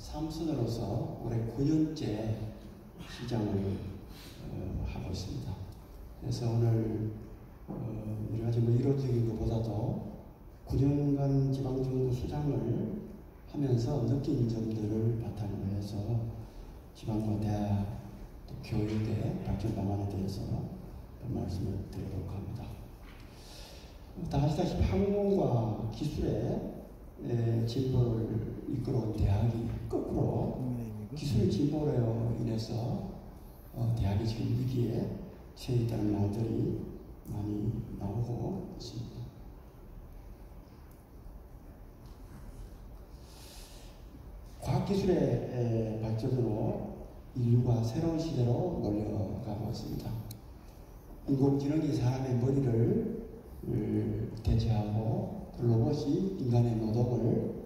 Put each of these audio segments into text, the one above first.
삼선으로서 올해 9년째 시장을 하고 있습니다. 그래서 오늘 여러 가지 이론적인 것보다도 9년간 지방정부 수장을 하면서 느낀 점들을 바탕으로 해서 지방과 대학, 또 교육의 발전 방안에 대해서 말씀을 드리도록 합니다. 다 아시다시피 학문과 기술의 진보를 이끌어온 대학이 거꾸로 기술 진보로 인해서 대학이 지금 위기에 처해 있다는 말들이 많이 나오고 있습니다. 과학기술의 발전으로 인류가 새로운 시대로 몰려가고 있습니다. 인공지능이 사람의 머리를 대체하고 로봇이 인간의 노동을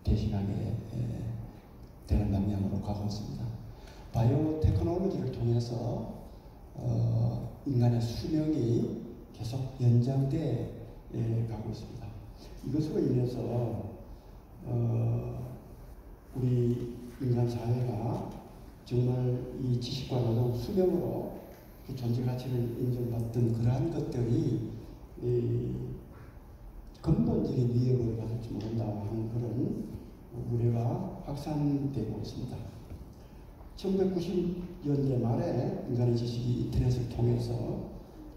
대신하게 되는 방향으로 가고 있습니다. 바이오 테크놀로지를 통해서 인간의 수명이 계속 연장돼 가고 있습니다. 이것으로 인해서 우리 인간 사회가 정말 이 지식과 노동 수명으로 그 존재 가치를 인정받던 그러한 것들이 근본적인 위협을 받을지 모른다 하는 그런 우려가 확산되고 있습니다. 1990년대 말에 인간의 지식이 인터넷을 통해서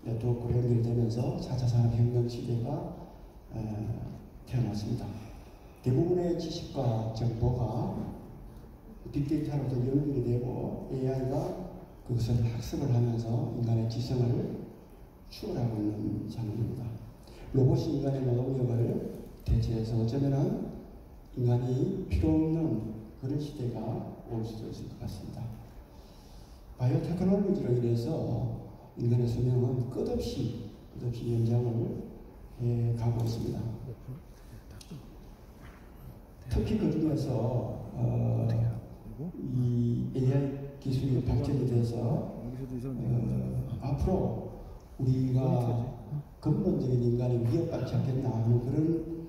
네트워크로 연결되면서 4차 산업혁명 시대가 태어났습니다. 대부분의 지식과 정보가 빅데이터로도 연결이 되고 AI가 그것을 학습을 하면서 인간의 지성을 추월하고 있는 상황입니다. 로봇이 인간의 노동력을 대체해서 어쩌면 인간이 필요 없는 그런 시대가 올 수도 있을 것 같습니다. 바이오 테크놀로지로 인해서 인간의 수명은 끝없이 연장을 해 가고 있습니다. 특히 그 중에서 이 AI 기술이 발전이 돼서 앞으로 우리가 근본적인 인간의 위협받지 않겠나 하는 그런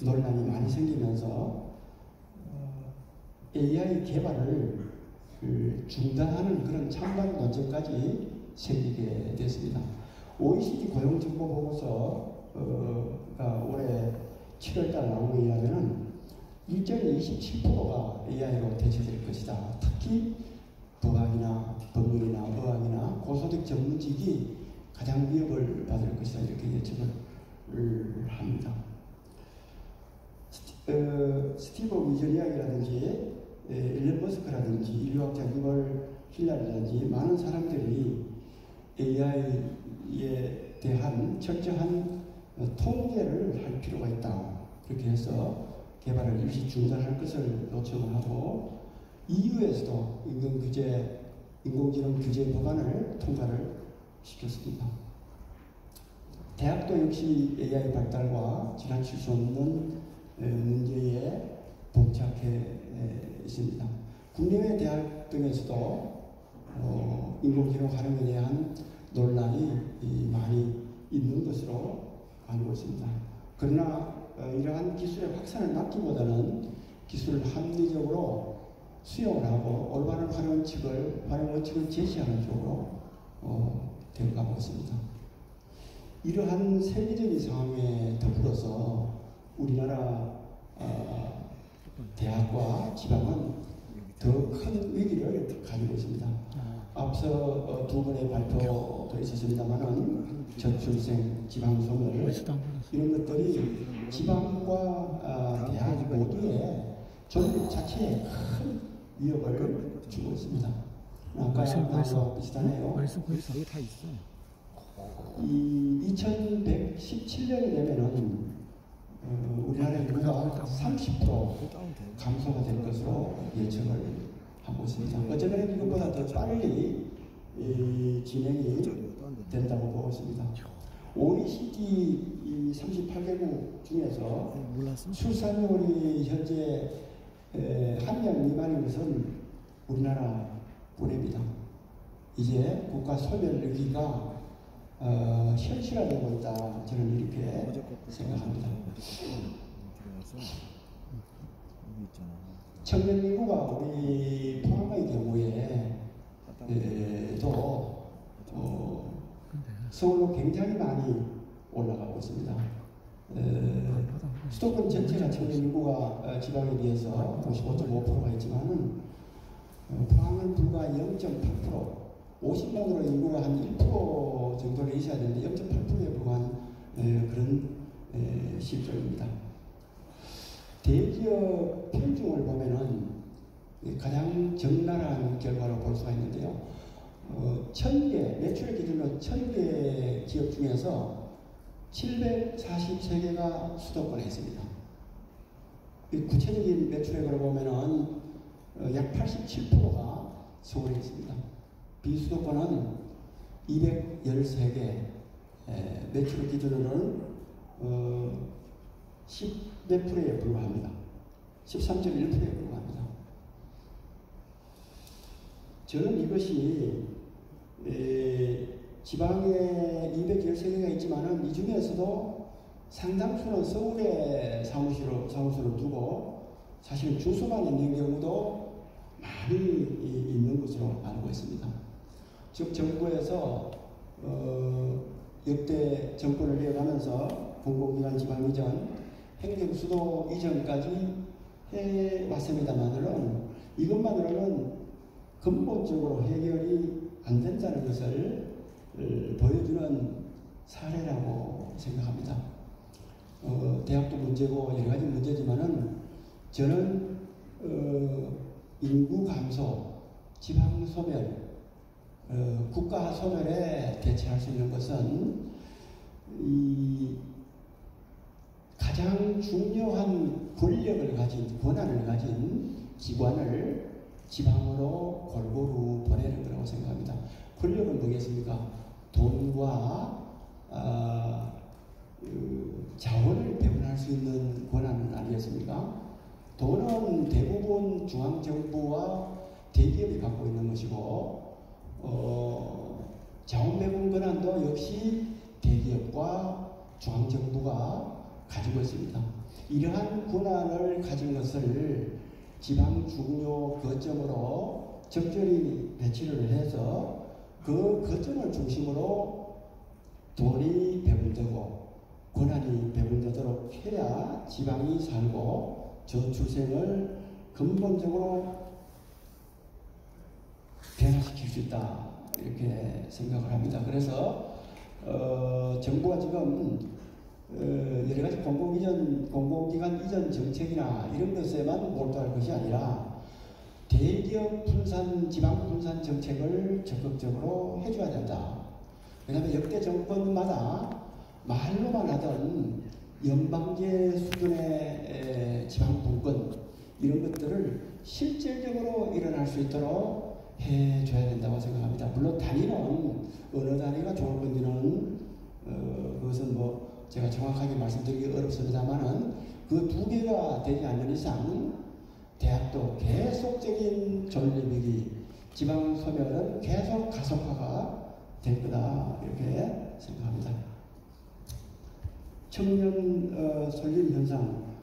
논란이 많이 생기면서 AI 개발을 중단하는 그런 찬반 논쟁까지 생기게 됐습니다. OECD 고용정보보고서가 올해 7월달 나온 거에 의하면 일전에 27%가 AI로 대체될 것이다. 특히 법학이나 법률이나 의학이나 고소득 전문직이 가장 위협을 받을 것이다. 이렇게 예측을 합니다. 스티브 위저니악이라든지 일론 머스크라든지 인류학자 유발 힐라리라든지 많은 사람들이 AI에 대한 철저한 통제를 할 필요가 있다. 그렇게 해서 개발을 일시 중단할 것을 요청을 하고 EU에서도 인공지능 규제 법안을 통과를 시켰습니다. 대학도 역시 AI 발달과 지나칠 수 없는 문제에 봉착해 있습니다. 국내외 대학 등에서도 인공지능 활용에 대한 논란이 많이 있는 것으로 알고 있습니다. 그러나 이러한 기술의 확산을 막기보다는 기술을 합리적으로 수용을 하고 올바른 활용 원칙을 제시하는 쪽으로 되어가고 있습니다. 이러한 세계적인 상황에 더불어서 우리나라 대학과 지방은 더 큰 위기를 가지고 있습니다. 앞서 두 번의 발표도 있었습니다만은 저출생, 지방소멸 이런 것들이 지방과 대학 모두의 존재 자체에 큰 위협을 주고 있습니다. 아까 나와 비슷하네요. 이게 다 있어. 이 2117년이 되면은 우리나라 인구가 30% 감소가 될 것으로 예측을 하고 있습니다. 어쩌면 이것보다 더 빨리 진행이 된다고 보고 있습니다. OECD 38개국 중에서 출산율이 현재 한 명 미만인 것은 우리나라 뿐입니다. 이제 국가 소멸 위기가 현실화되고 있다. 저는 이렇게 생각합니다. 청년 인구가 우리 포항의 경우에 서울로 굉장히 많이 올라가고 있습니다. 수도권 전체가 청년 인구가 지방에 비해서 55.5%가 있지만은 포항은 불과 0.8%, 50만으로 인구가 한 1% 정도는 있어야 되는데 0.8%에 불과한 그런 실정입니다. 대기업 편중을 보면은 가장 적나라한 결과로 볼 수가 있는데요. 1000개, 매출의 기준으로 1000개 기업 중에서 743개가 수도권에 있습니다. 구체적인 매출액으로 보면은 약 87%가 서울에 있습니다. 비수도권은 213개, 매출 기준으로는 10몇 프로에 불과합니다. 13.1%에 불과합니다. 저는 이것이 지방에 213개가 있지만은 이 중에서도 상당수는 서울에 사무소를 두고 사실 주소만 있는 경우도 많이 있는 것으로 알고 있습니다. 즉 정부에서 역대 정권을 이어가면서 공공기관 지방 이전, 행정수도 이전까지 해왔습니다만은 이것만으로는 근본적으로 해결이 안 된다는 것을 보여주는 사례라고 생각합니다. 대학도 문제고 여러 가지 문제지만은 저는 인구 감소, 지방 소멸, 국가 소멸에 대처할 수 있는 것은 이 가장 중요한 권력을 가진, 권한을 가진 기관을 지방으로 골고루 보내는 거라고 생각합니다. 권력은 뭐겠습니까? 돈과 자원을 배분할 수 있는 권한은 아니겠습니까? 돈은 대부분 중앙정부와 대기업이 갖고 있는 것이고 자원 배분 권한도 역시 대기업과 중앙정부가 가지고 있습니다. 이러한 권한을 가진 것을 지방 중요 거점으로 적절히 배치를 해서 그 거점을 중심으로 돈이 배분되고 권한이 배분되도록 해야 지방이 살고 저출생을 근본적으로 변화시킬 수 있다 이렇게 생각을 합니다. 그래서 정부가 지금 여러 가지 공공기관 이전 정책이나 이런 것에만 몰두할 것이 아니라 대기업 분산, 지방 분산 정책을 적극적으로 해줘야 된다. 왜냐하면 역대 정권마다 말로만 하던 연방제 수준의 지방 분권 이런 것들을 실질적으로 일어날 수 있도록 해줘야 된다고 생각합니다. 물론 단위는 어느 단위가 좋을 건지는 그것은 뭐 제가 정확하게 말씀드리기 어렵습니다만은 그 두 개가 되지 않는 이상 대학도 계속적인 존립이기, 지방 소멸은 계속 가속화가 될 거다 이렇게 생각합니다. 청년 설립 현상,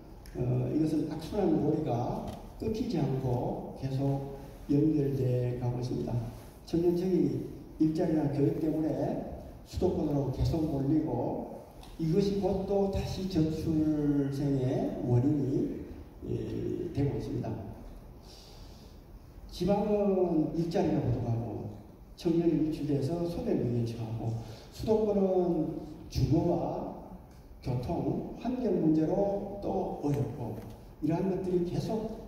이것은 악순환 고리가 끊기지 않고 계속 연결돼 가고 있습니다. 청년층이 일자리나 교육 때문에 수도권으로 계속 몰리고 이것이 곧 또 다시 저출생의 원인이 되고 있습니다. 지방은 일자리가 부족하고 청년이 유출돼서 소멸명에 처하고 수도권은 주거와 교통, 환경 문제로 또 어렵고 이러한 것들이 계속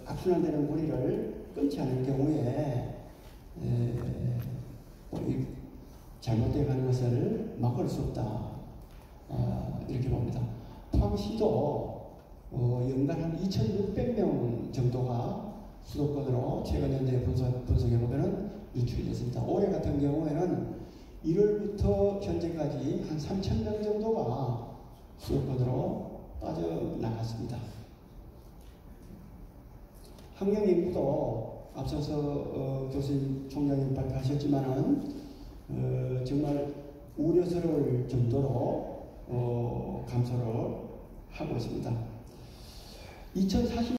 악순환되는 고리를 끊지 않을 경우에 잘못되어 가는 것을 막을 수 없다 이렇게 봅니다. 포항시도 연간 한 2,600명 정도가 수도권으로 최근 현재 분석해보면 유출이 됐습니다. 올해 같은 경우에는 1월부터 현재까지 한 3,000명 정도가 수도권으로 빠져나갔습니다. 학령인구도 앞서서 교수님 총장님 발표하셨지만은 정말 우려스러울 정도로 감소를 하고 있습니다. 2040